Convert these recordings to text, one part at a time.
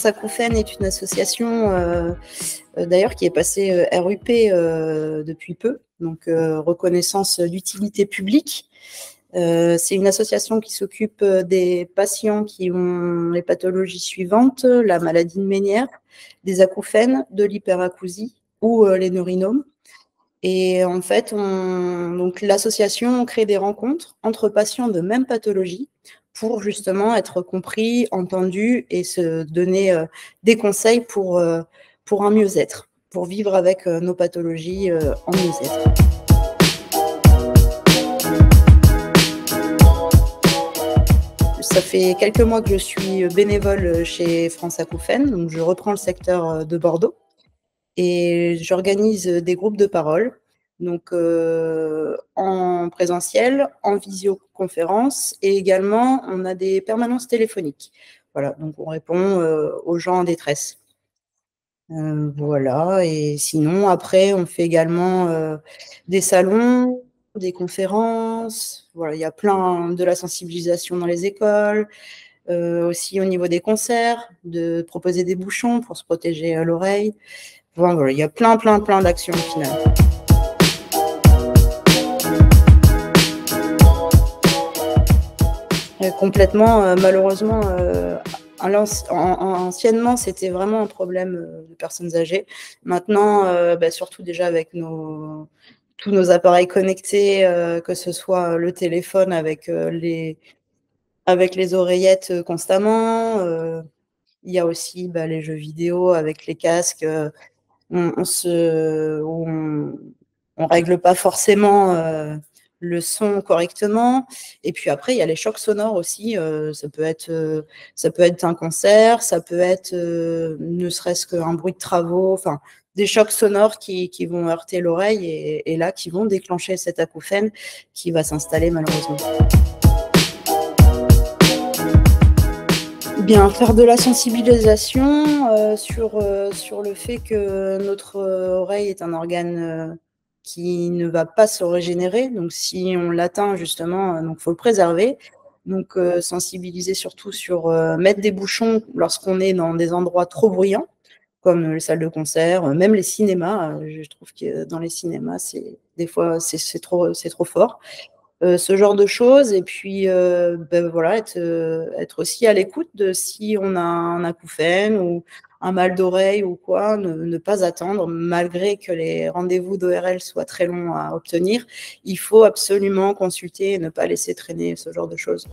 France Acouphènes est une association d'ailleurs qui est passée RUP depuis peu, donc reconnaissance d'utilité publique. C'est une association qui s'occupe des patients qui ont les pathologies suivantes, la maladie de Ménière, des acouphènes, de l'hyperacousie ou les neurinomes. Et en fait, donc l'association crée des rencontres entre patients de même pathologie pour justement être compris, entendus et se donner des conseils pour un mieux-être, pour vivre avec nos pathologies en mieux-être. Ça fait quelques mois que je suis bénévole chez France Acouphènes, donc je reprends le secteur de Bordeaux et j'organise des groupes de parole, donc en présentiel, en visioconférence et également on a des permanences téléphoniques. Voilà, donc on répond aux gens en détresse. Voilà, et sinon après on fait également des salons, des conférences, voilà, il y a plein de la sensibilisation dans les écoles, aussi au niveau des concerts, de proposer des bouchons pour se protéger l'oreille. Voilà, il y a plein d'actions au final. Complètement, malheureusement, anciennement, c'était vraiment un problème de personnes âgées. Maintenant, surtout déjà avec tous nos appareils connectés, que ce soit le téléphone avec les oreillettes constamment. Il y a aussi les jeux vidéo avec les casques. On règle pas forcément le son correctement. Et puis après, il y a les chocs sonores aussi. Ça peut être un concert, ça peut être ne serait-ce qu'un bruit de travaux, enfin des chocs sonores qui vont heurter l'oreille et là qui vont déclencher cet acouphène qui va s'installer malheureusement. Bien, faire de la sensibilisation sur le fait que notre oreille est un organe qui ne va pas se régénérer. Donc, si on l'atteint, justement, donc faut le préserver. Donc, sensibiliser surtout sur mettre des bouchons lorsqu'on est dans des endroits trop bruyants, comme les salles de concert, même les cinémas. Je trouve que dans les cinémas, des fois, c'est trop fort. Ce genre de choses et puis voilà, être aussi à l'écoute de si on a un acouphène ou un mal d'oreille ou quoi, ne pas attendre malgré que les rendez-vous d'ORL soient très longs à obtenir. Il faut absolument consulter et ne pas laisser traîner ce genre de choses.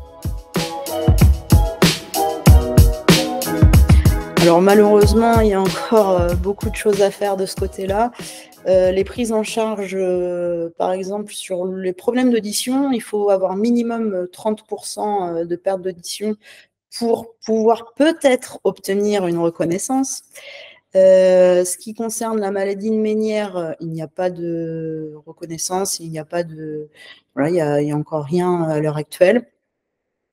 Alors malheureusement, il y a encore beaucoup de choses à faire de ce côté-là. Les prises en charge, par exemple, sur les problèmes d'audition, il faut avoir minimum 30% de perte d'audition pour pouvoir peut-être obtenir une reconnaissance. Ce qui concerne la maladie de Ménière, il n'y a pas de reconnaissance, il n'y a pas de... Voilà, il y a encore rien à l'heure actuelle.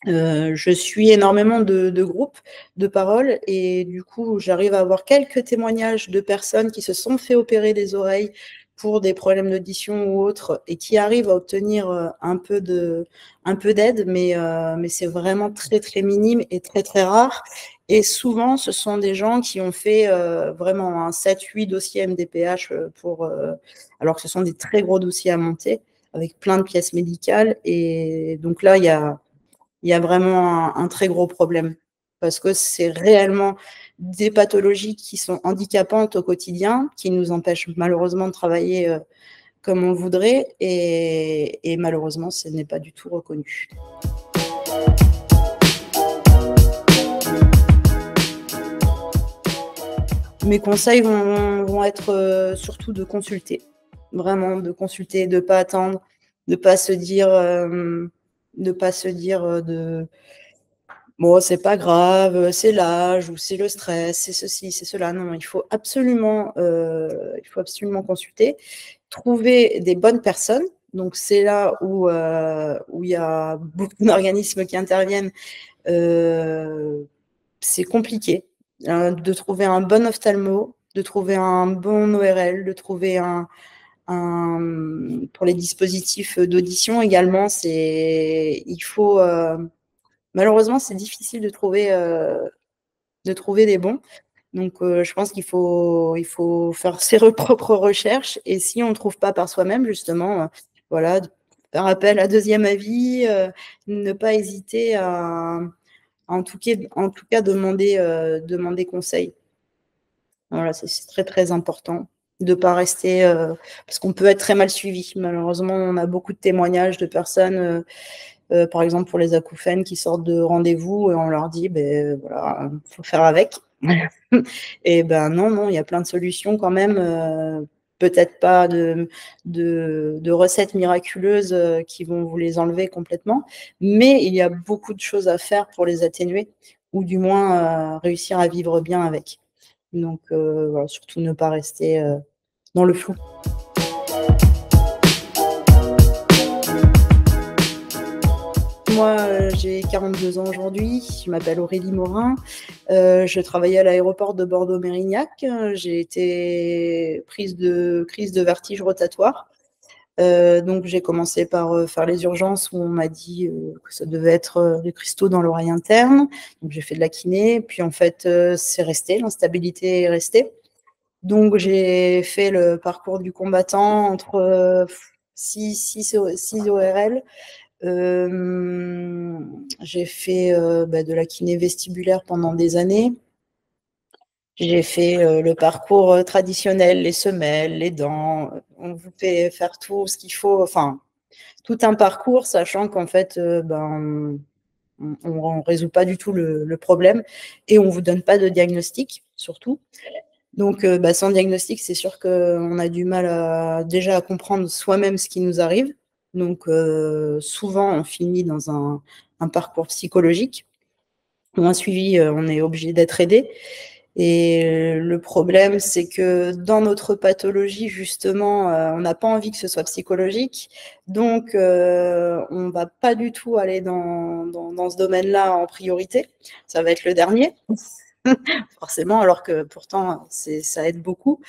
Je suis énormément de groupes de parole et du coup, j'arrive à avoir quelques témoignages de personnes qui se sont fait opérer des oreilles pour des problèmes d'audition ou autres et qui arrivent à obtenir un peu d'aide, mais c'est vraiment très minime et très rare. Et souvent, ce sont des gens qui ont fait vraiment un 7-8 dossiers MDPH alors que ce sont des très gros dossiers à monter avec plein de pièces médicales. Et donc là, il y a vraiment un très gros problème parce que c'est réellement des pathologies qui sont handicapantes au quotidien, qui nous empêchent malheureusement de travailler comme on voudrait et malheureusement, ce n'est pas du tout reconnu. Mes conseils vont être surtout de consulter, vraiment de consulter, de ne pas attendre, de ne pas se dire bon, c'est pas grave, c'est l'âge ou c'est le stress, c'est ceci, c'est cela. Non, il faut absolument consulter, trouver des bonnes personnes. Donc, c'est là où il y a beaucoup d'organismes qui interviennent. C'est compliqué de trouver un bon ophtalmo, de trouver un bon ORL, de trouver pour les dispositifs d'audition également. Malheureusement, c'est difficile de trouver de trouver des bons. Donc, je pense qu'il faut faire ses propres recherches. Et si on ne trouve pas par soi-même, justement, voilà, faire appel à deuxième avis, ne pas hésiter à, en tout cas demander conseil. Voilà, c'est très, très important de ne pas rester, parce qu'on peut être très mal suivi. Malheureusement, on a beaucoup de témoignages de personnes, par exemple pour les acouphènes, qui sortent de rendez-vous et on leur dit, ben voilà, faut faire avec. Et ben non, il y a plein de solutions quand même. Peut-être pas de recettes miraculeuses qui vont vous les enlever complètement, mais il y a beaucoup de choses à faire pour les atténuer, ou du moins réussir à vivre bien avec. Donc, voilà, surtout ne pas rester dans le flou. Moi, j'ai 42 ans aujourd'hui, je m'appelle Aurélie Morin, je travaillais à l'aéroport de Bordeaux-Mérignac, j'ai été prise de crise de vertige rotatoire. Donc j'ai commencé par faire les urgences où on m'a dit que ça devait être des cristaux dans l'oreille interne. Donc j'ai fait de la kiné, puis en fait c'est resté, l'instabilité est restée. Donc j'ai fait le parcours du combattant entre 6 ORL. J'ai fait de la kiné vestibulaire pendant des années. J'ai fait le parcours traditionnel, les semelles, les dents. On vous fait faire tout ce qu'il faut, enfin, tout un parcours, sachant qu'en fait, on ne résout pas du tout le problème et on ne vous donne pas de diagnostic, surtout. Donc, sans diagnostic, c'est sûr qu'on a du mal déjà à comprendre soi-même ce qui nous arrive. Donc, souvent, on finit dans un parcours psychologique ou un suivi, on est obligé d'être aidé. Et le problème, c'est que dans notre pathologie, justement, on n'a pas envie que ce soit psychologique. Donc, on ne va pas du tout aller dans ce domaine-là en priorité. Ça va être le dernier, forcément, alors que pourtant, ça aide beaucoup.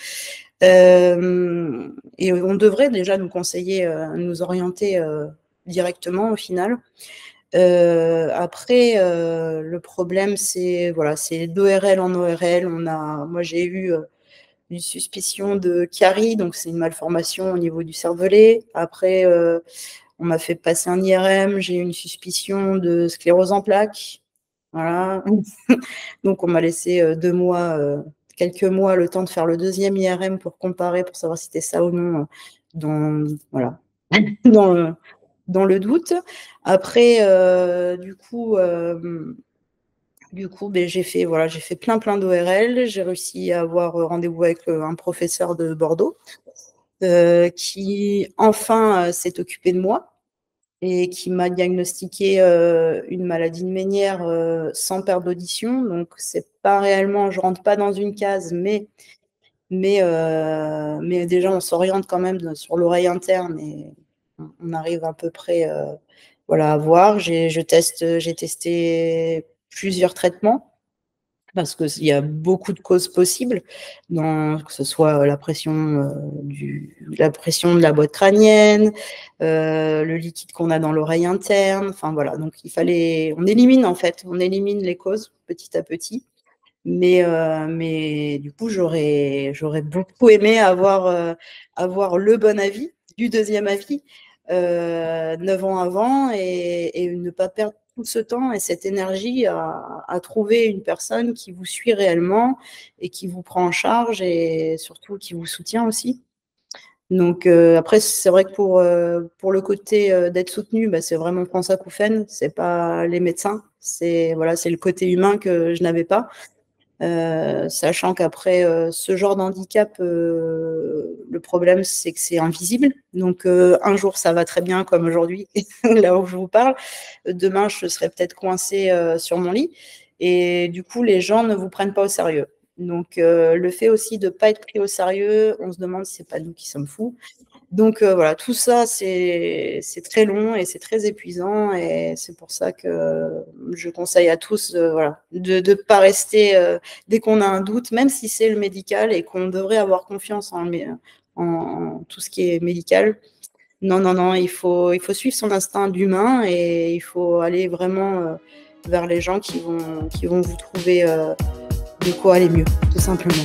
Et on devrait déjà nous conseiller, nous orienter directement au final. Après, le problème, c'est voilà, c'est d'ORL en ORL. Moi, j'ai eu une suspicion de carie, donc c'est une malformation au niveau du cervelet. Après, on m'a fait passer un IRM, j'ai eu une suspicion de sclérose en plaques. Voilà. Donc, on m'a laissé 2 mois, quelques mois, le temps de faire le deuxième IRM pour comparer, pour savoir si c'était ça ou non, voilà, dans le doute. Après, du coup, j'ai fait plein d'ORL. J'ai réussi à avoir rendez-vous avec un professeur de Bordeaux qui, enfin, s'est occupé de moi et qui m'a diagnostiqué une maladie de Ménière sans perte d'audition. Donc, c'est pas réellement, je rentre pas dans une case, mais déjà, on s'oriente quand même sur l'oreille interne et on arrive à peu près à voir. J'ai testé plusieurs traitements parce qu'il y a beaucoup de causes possibles, que ce soit la pression de la boîte crânienne, le liquide qu'on a dans l'oreille interne. Enfin voilà, donc on élimine les causes petit à petit. Mais du coup, j'aurais beaucoup aimé avoir le bon avis, du deuxième avis, 9 ans avant, et ne pas perdre tout ce temps et cette énergie à trouver une personne qui vous suit réellement et qui vous prend en charge et surtout qui vous soutient aussi. Donc après, c'est vrai que pour le côté d'être soutenu, c'est vraiment France Acouphènes, c'est pas les médecins, c'est le côté humain que je n'avais pas. Sachant qu'après ce genre d'handicap, le problème c'est que c'est invisible. Donc un jour ça va très bien comme aujourd'hui, là où je vous parle. Demain je serai peut-être coincée sur mon lit et du coup les gens ne vous prennent pas au sérieux. Donc le fait aussi de ne pas être pris au sérieux, on se demande si c'est pas nous qui sommes fous. Donc voilà, tout ça, c'est très long et c'est très épuisant et c'est pour ça que je conseille à tous de ne pas rester dès qu'on a un doute, même si c'est le médical et qu'on devrait avoir confiance en tout ce qui est médical. Non, il faut suivre son instinct d'humain et il faut aller vraiment vers les gens qui vont vous trouver de quoi aller mieux, tout simplement.